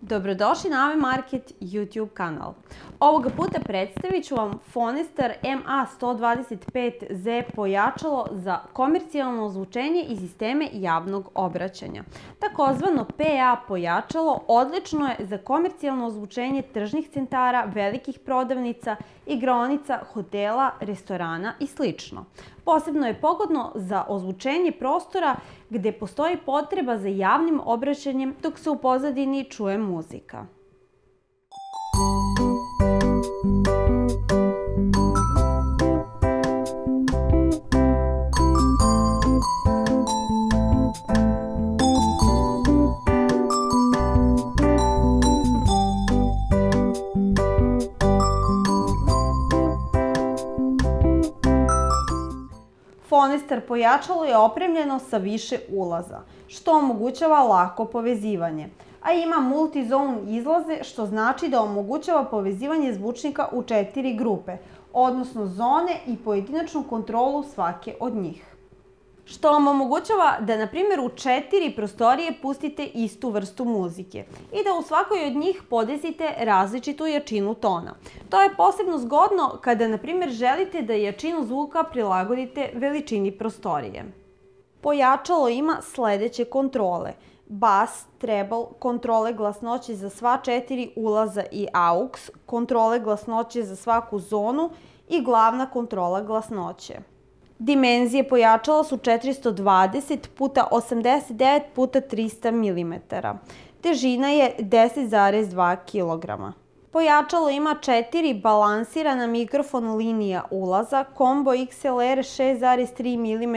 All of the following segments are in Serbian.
Dobrodošli na AV Market YouTube kanal. Ovoga puta predstavit ću vam Phonestar MA125Z pojačalo za komercijalno ozvučenje i sisteme javnog obraćanja. Takozvano PA pojačalo odlično je za komercijalno ozvučenje tržnih centara, velikih prodavnica, igraonica, hotela, restorana i sl. Posebno je pogodno za ozvučenje prostora gde postoji potreba za javnim obraćanjem dok se u pozadini čuje muzika. Phonestar pojačalo je opremljeno sa više ulaza, što omogućava lako povezivanje, a ima multi-zone izlaze, što znači da omogućava povezivanje zvučnika u 4 grupe, odnosno zone i pojedinačnu kontrolu svake od njih. Što vam omogućava da, na primjer, u 4 prostorije pustite istu vrstu muzike i da u svakoj od njih podesite različitu jačinu tona. To je posebno zgodno kada, na primjer, želite da jačinu zvuka prilagodite veličini prostorije. Pojačalo ima sledeće kontrole: bas, treble, kontrole glasnoće za sva 4 ulaza i aux, kontrole glasnoće za svaku zonu i glavna kontrola glasnoće. Dimenzije pojačala su 420 x 89 x 300 mm. Težina je 10,2 kg. Pojačalo ima 4 balansirana mikrofon linija ulaza, combo XLR 6,3 mm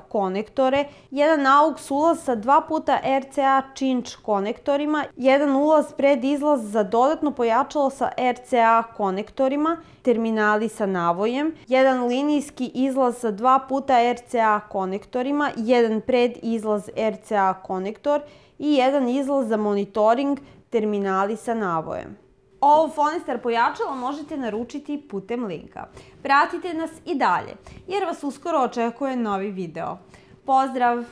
konektore, jedan AUX ulaz sa 2 puta RCA cinch konektorima, jedan ulaz pred-izlaz za dodatno pojačalo sa RCA konektorima, terminali sa navojem, jedan linijski izlaz sa 2 puta RCA konektorima, jedan pred-izlaz RCA konektor i jedan izlaz za monitoring, terminali sa navojem. Ovo Phonestar pojačalo možete naručiti putem linka. Pratite nas i dalje, jer vas uskoro očekuje novi video. Pozdrav!